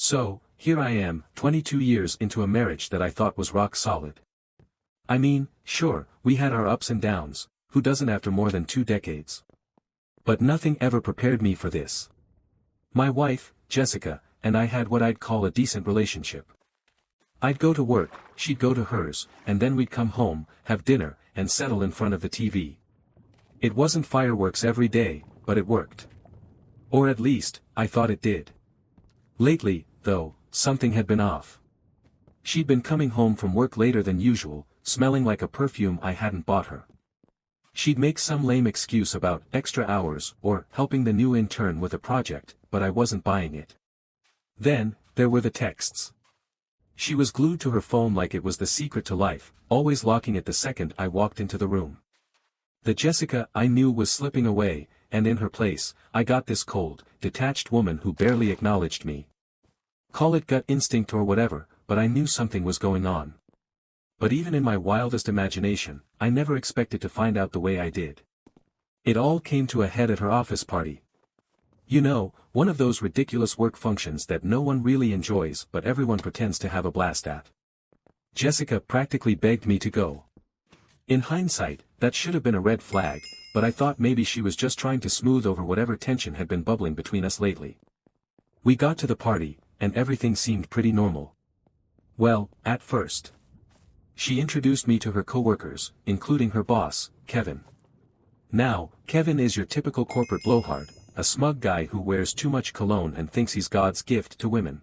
So, here I am, 22 years into a marriage that I thought was rock solid. I mean, sure, we had our ups and downs, who doesn't after more than 2 decades? But nothing ever prepared me for this. My wife, Jessica, and I had what I'd call a decent relationship. I'd go to work, she'd go to hers, and then we'd come home, have dinner, and settle in front of the TV. It wasn't fireworks every day, but it worked. Or at least, I thought it did. Lately, though, something had been off. She'd been coming home from work later than usual, smelling like a perfume I hadn't bought her. She'd make some lame excuse about extra hours or helping the new intern with a project, but I wasn't buying it. Then, there were the texts. She was glued to her phone like it was the secret to life, always locking it the second I walked into the room. The Jessica I knew was slipping away, and in her place, I got this cold, detached woman who barely acknowledged me. Call it gut instinct or whatever, but I knew something was going on. But even in my wildest imagination, I never expected to find out the way I did. It all came to a head at her office party. You know, one of those ridiculous work functions that no one really enjoys but everyone pretends to have a blast at. Jessica practically begged me to go. In hindsight, that should have been a red flag, but I thought maybe she was just trying to smooth over whatever tension had been bubbling between us lately. We got to the party, and everything seemed pretty normal. Well, at first. She introduced me to her coworkers, including her boss, Kevin. Now, Kevin is your typical corporate blowhard, a smug guy who wears too much cologne and thinks he's God's gift to women.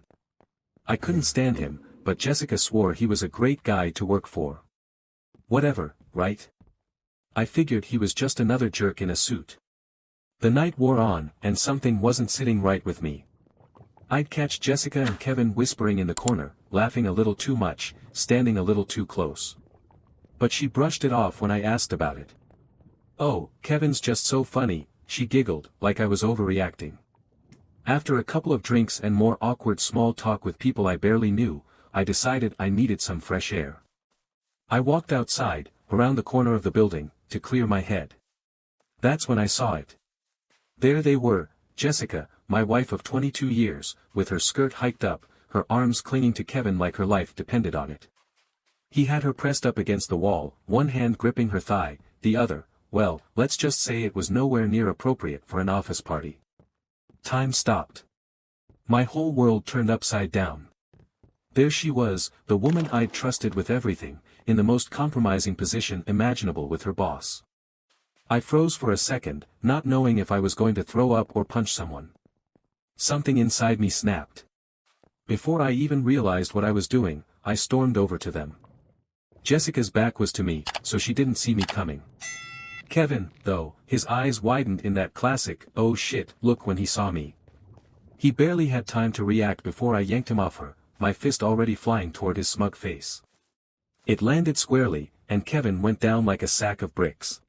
I couldn't stand him, but Jessica swore he was a great guy to work for. Whatever, right? I figured he was just another jerk in a suit. The night wore on, and something wasn't sitting right with me. I'd catch Jessica and Kevin whispering in the corner, laughing a little too much, standing a little too close. But she brushed it off when I asked about it. "Oh, Kevin's just so funny," she giggled, like I was overreacting. After a couple of drinks and more awkward small talk with people I barely knew, I decided I needed some fresh air. I walked outside, around the corner of the building, to clear my head. That's when I saw it. There they were, Jessica, my wife of 22 years, with her skirt hiked up, her arms clinging to Kevin like her life depended on it. He had her pressed up against the wall, one hand gripping her thigh, the other, well, let's just say it was nowhere near appropriate for an office party. Time stopped. My whole world turned upside down. There she was, the woman I'd trusted with everything, in the most compromising position imaginable with her boss. I froze for a second, not knowing if I was going to throw up or punch someone. Something inside me snapped. Before I even realized what I was doing, I stormed over to them. Jessica's back was to me, so she didn't see me coming. Kevin, though, his eyes widened in that classic, "oh shit" look when he saw me. He barely had time to react before I yanked him off her, my fist already flying toward his smug face. It landed squarely, and Kevin went down like a sack of bricks.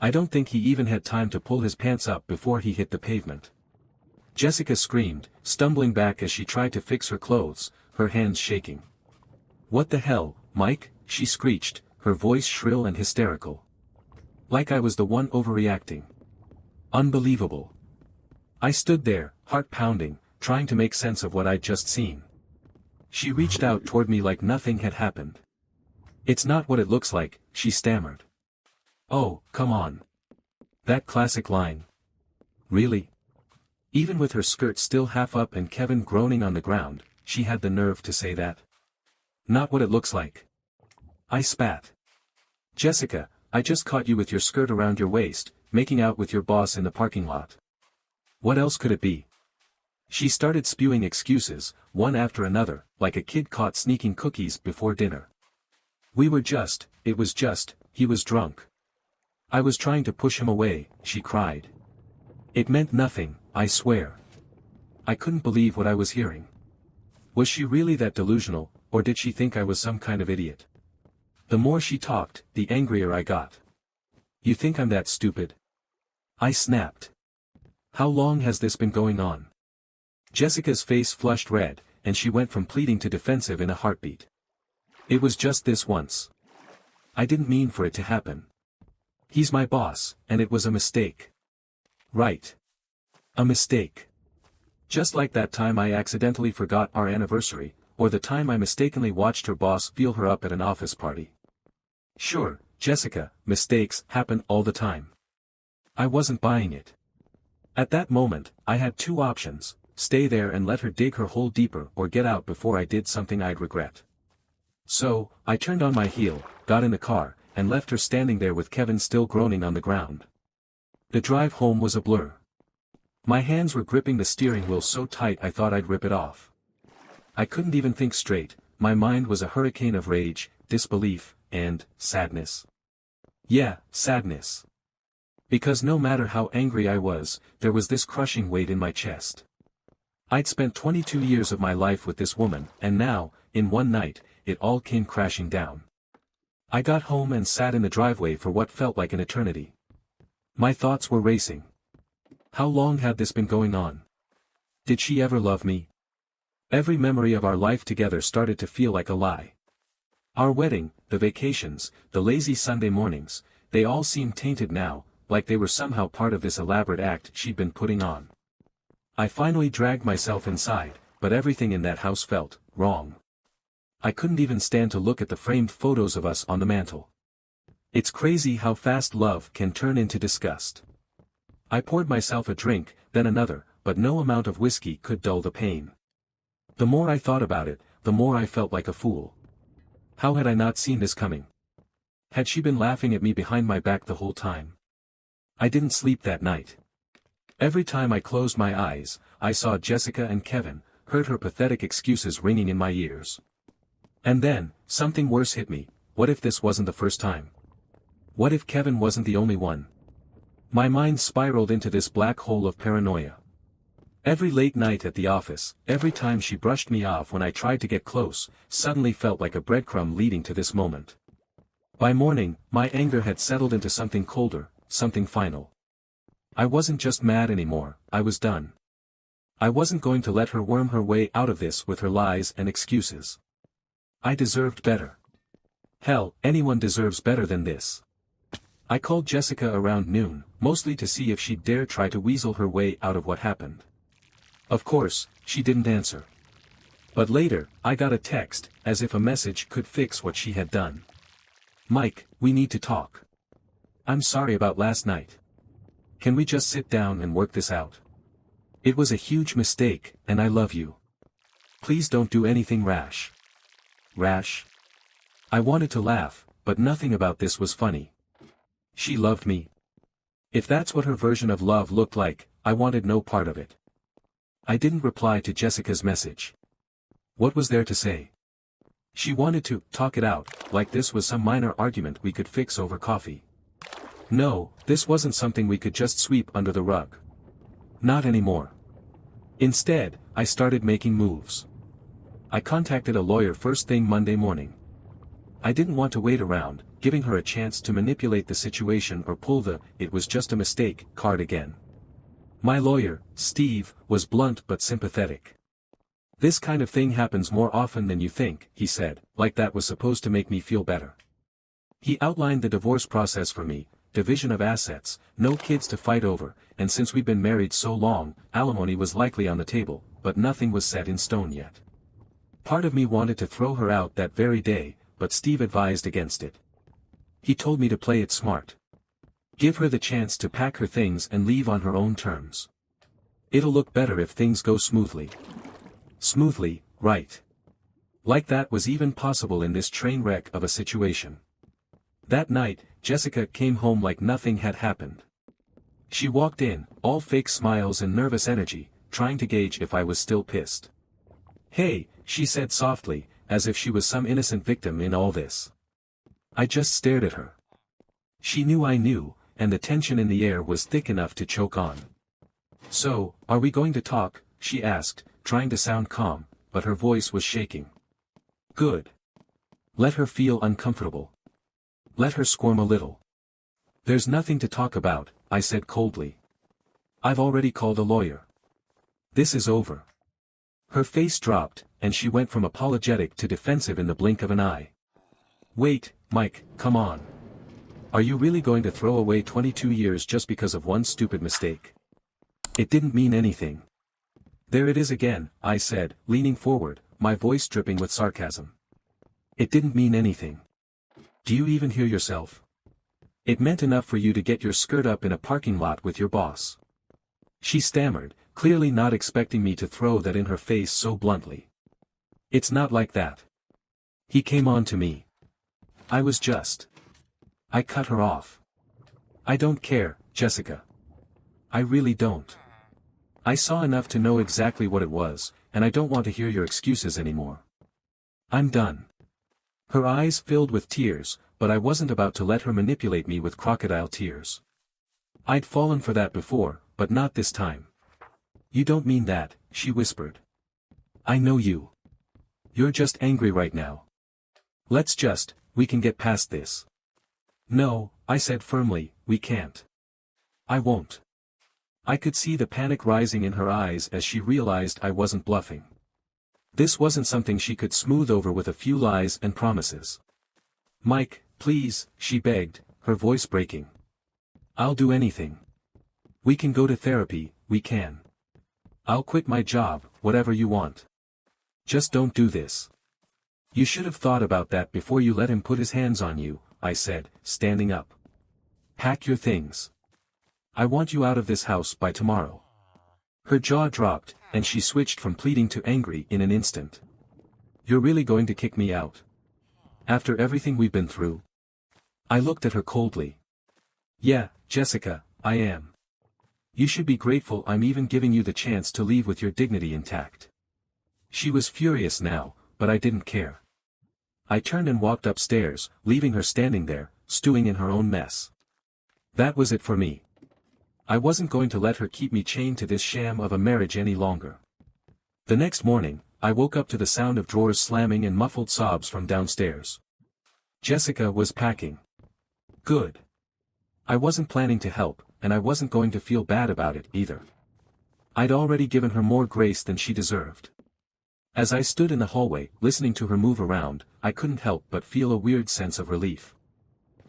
I don't think he even had time to pull his pants up before he hit the pavement. Jessica screamed, stumbling back as she tried to fix her clothes, her hands shaking. "What the hell, Mike?" she screeched, her voice shrill and hysterical. Like I was the one overreacting. Unbelievable. I stood there, heart pounding, trying to make sense of what I'd just seen. She reached out toward me like nothing had happened. "It's not what it looks like," she stammered. "Oh, come on." That classic line. Really? Even with her skirt still half up and Kevin groaning on the ground, she had the nerve to say that? "Not what it looks like." I spat. "Jessica, I just caught you with your skirt around your waist, making out with your boss in the parking lot. What else could it be?" She started spewing excuses, one after another, like a kid caught sneaking cookies before dinner. He was drunk. I was trying to push him away," she cried. "It meant nothing, I swear." I couldn't believe what I was hearing. Was she really that delusional, or did she think I was some kind of idiot? The more she talked, the angrier I got. "You think I'm that stupid?" I snapped. "How long has this been going on?" Jessica's face flushed red, and she went from pleading to defensive in a heartbeat. "It was just this once. I didn't mean for it to happen. He's my boss, and it was a mistake." "Right. A mistake. Just like that time I accidentally forgot our anniversary, or the time I mistakenly watched her boss feel her up at an office party. Sure, Jessica, mistakes happen all the time. I wasn't buying it. At that moment, I had two options: stay there and let her dig her hole deeper, or get out before I did something I'd regret. So, I turned on my heel, got in the car, and left her standing there with Kevin still groaning on the ground. The drive home was a blur. My hands were gripping the steering wheel so tight I thought I'd rip it off. I couldn't even think straight. My mind was a hurricane of rage, disbelief, and sadness. Yeah, sadness. Because no matter how angry I was, there was this crushing weight in my chest. I'd spent 22 years of my life with this woman, and now, in one night, it all came crashing down. I got home and sat in the driveway for what felt like an eternity. My thoughts were racing. How long had this been going on? Did she ever love me? Every memory of our life together started to feel like a lie. Our wedding, the vacations, the lazy Sunday mornings, they all seemed tainted now, like they were somehow part of this elaborate act she'd been putting on. I finally dragged myself inside, but everything in that house felt wrong. I couldn't even stand to look at the framed photos of us on the mantel. It's crazy how fast love can turn into disgust. I poured myself a drink, then another, but no amount of whiskey could dull the pain. The more I thought about it, the more I felt like a fool. How had I not seen this coming? Had she been laughing at me behind my back the whole time? I didn't sleep that night. Every time I closed my eyes, I saw Jessica and Kevin, heard her pathetic excuses ringing in my ears. And then, something worse hit me. What if this wasn't the first time? What if Kevin wasn't the only one? My mind spiraled into this black hole of paranoia. Every late night at the office, every time she brushed me off when I tried to get close, suddenly felt like a breadcrumb leading to this moment. By morning, my anger had settled into something colder, something final. I wasn't just mad anymore, I was done. I wasn't going to let her worm her way out of this with her lies and excuses. I deserved better. Hell, anyone deserves better than this. I called Jessica around noon, mostly to see if she'd dare try to weasel her way out of what happened. Of course, she didn't answer. But later, I got a text, as if a message could fix what she had done. "Mike, we need to talk. I'm sorry about last night. Can we just sit down and work this out? It was a huge mistake, and I love you. Please don't do anything rash." Rash? I wanted to laugh, but nothing about this was funny. She loved me. If that's what her version of love looked like, I wanted no part of it. I didn't reply to Jessica's message. What was there to say? She wanted to talk it out, like this was some minor argument we could fix over coffee. No, this wasn't something we could just sweep under the rug. Not anymore. Instead, I started making moves. I contacted a lawyer first thing Monday morning. I didn't want to wait around, giving her a chance to manipulate the situation or pull the "it was just a mistake" card again. My lawyer, Steve, was blunt but sympathetic. "This kind of thing happens more often than you think," he said, like that was supposed to make me feel better. He outlined the divorce process for me: division of assets, no kids to fight over, and since we'd been married so long, alimony was likely on the table, but nothing was set in stone yet. Part of me wanted to throw her out that very day, but Steve advised against it. He told me to play it smart. Give her the chance to pack her things and leave on her own terms. It'll look better if things go smoothly. Smoothly, right. Like that was even possible in this train wreck of a situation. That night, Jessica came home like nothing had happened. She walked in, all fake smiles and nervous energy, trying to gauge if I was still pissed. "Hey," she said softly, as if she was some innocent victim in all this. I just stared at her. She knew I knew, and the tension in the air was thick enough to choke on. "So, are we going to talk?" she asked, trying to sound calm, but her voice was shaking. Good. Let her feel uncomfortable. Let her squirm a little. "There's nothing to talk about," I said coldly. "I've already called a lawyer. This is over." Her face dropped, and she went from apologetic to defensive in the blink of an eye. "Wait, Mike, come on. Are you really going to throw away 22 years just because of one stupid mistake? It didn't mean anything. There it is again, I said, leaning forward, my voice dripping with sarcasm. It didn't mean anything. Do you even hear yourself? It meant enough for you to get your skirt up in a parking lot with your boss. She stammered, clearly not expecting me to throw that in her face so bluntly. It's not like that. He came on to me. I cut her off. I don't care, Jessica. I really don't. I saw enough to know exactly what it was, and I don't want to hear your excuses anymore. I'm done. Her eyes filled with tears, but I wasn't about to let her manipulate me with crocodile tears. I'd fallen for that before, but not this time. You don't mean that, she whispered. I know you. You're just angry right now. We can get past this. No, I said firmly, we can't. I won't. I could see the panic rising in her eyes as she realized I wasn't bluffing. This wasn't something she could smooth over with a few lies and promises. Mike, please, she begged, her voice breaking. I'll do anything. We can go to therapy, we can. I'll quit my job, whatever you want. Just don't do this. You should have thought about that before you let him put his hands on you, I said, standing up. Pack your things. I want you out of this house by tomorrow. Her jaw dropped, and she switched from pleading to angry in an instant. You're really going to kick me out? After everything we've been through? I looked at her coldly. Yeah, Jessica, I am. You should be grateful I'm even giving you the chance to leave with your dignity intact. She was furious now, but I didn't care. I turned and walked upstairs, leaving her standing there, stewing in her own mess. That was it for me. I wasn't going to let her keep me chained to this sham of a marriage any longer. The next morning, I woke up to the sound of drawers slamming and muffled sobs from downstairs. Jessica was packing. Good. I wasn't planning to help, and I wasn't going to feel bad about it either. I'd already given her more grace than she deserved. As I stood in the hallway, listening to her move around, I couldn't help but feel a weird sense of relief.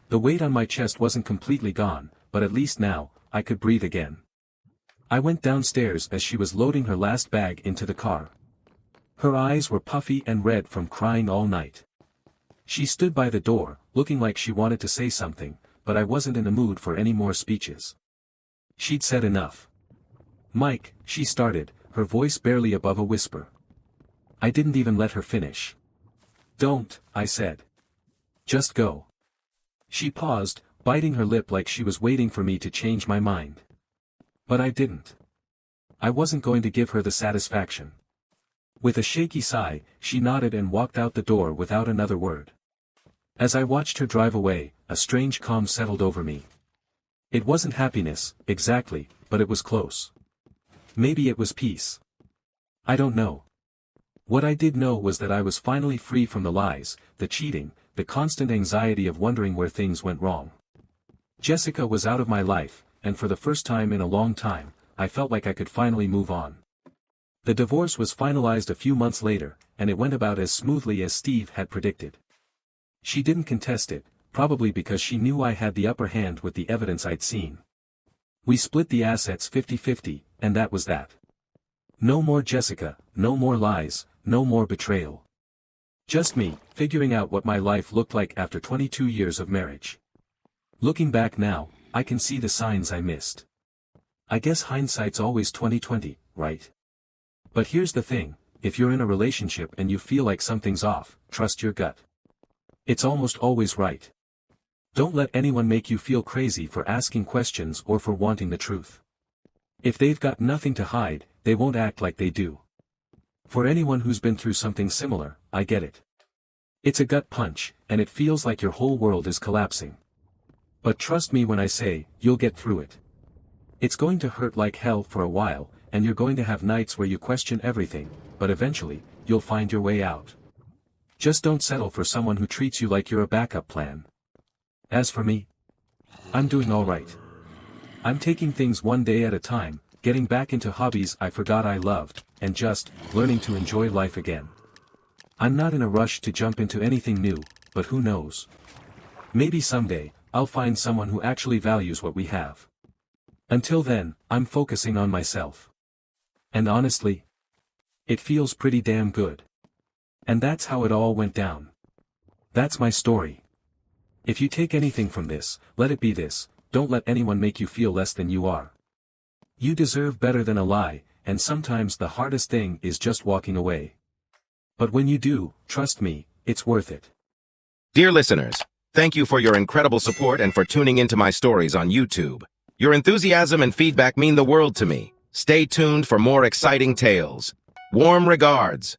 The weight on my chest wasn't completely gone, but at least now, I could breathe again. I went downstairs as she was loading her last bag into the car. Her eyes were puffy and red from crying all night. She stood by the door, looking like she wanted to say something, but I wasn't in the mood for any more speeches. She'd said enough. Mike, she started, her voice barely above a whisper. I didn't even let her finish. Don't, I said. Just go. She paused, biting her lip like she was waiting for me to change my mind. But I didn't. I wasn't going to give her the satisfaction. With a shaky sigh, she nodded and walked out the door without another word. As I watched her drive away, a strange calm settled over me. It wasn't happiness, exactly, but it was close. Maybe it was peace. I don't know. What I did know was that I was finally free from the lies, the cheating, the constant anxiety of wondering where things went wrong. Jessica was out of my life, and for the first time in a long time, I felt like I could finally move on. The divorce was finalized a few months later, and it went about as smoothly as Steve had predicted. She didn't contest it, probably because she knew I had the upper hand with the evidence I'd seen. We split the assets 50-50, and that was that. No more Jessica, no more lies, no more betrayal. Just me, figuring out what my life looked like after 22 years of marriage. Looking back now, I can see the signs I missed. I guess hindsight's always 20/20, right? But here's the thing, if you're in a relationship and you feel like something's off, trust your gut. It's almost always right. Don't let anyone make you feel crazy for asking questions or for wanting the truth. If they've got nothing to hide, they won't act like they do. For anyone who's been through something similar, I get it. It's a gut punch, and it feels like your whole world is collapsing. But trust me when I say, you'll get through it. It's going to hurt like hell for a while, and you're going to have nights where you question everything, but eventually, you'll find your way out. Just don't settle for someone who treats you like you're a backup plan. As for me, I'm doing all right. I'm taking things one day at a time, getting back into hobbies I forgot I loved, and just learning to enjoy life again. I'm not in a rush to jump into anything new, but who knows? Maybe someday, I'll find someone who actually values what we have. Until then, I'm focusing on myself. And honestly, It feels pretty damn good. And that's how it all went down. That's my story. If you take anything from this, let it be this: don't let anyone make you feel less than you are. You deserve better than a lie, and sometimes the hardest thing is just walking away. But when you do, trust me, it's worth it. Dear listeners, thank you for your incredible support and for tuning into my stories on YouTube. Your enthusiasm and feedback mean the world to me. Stay tuned for more exciting tales. Warm regards.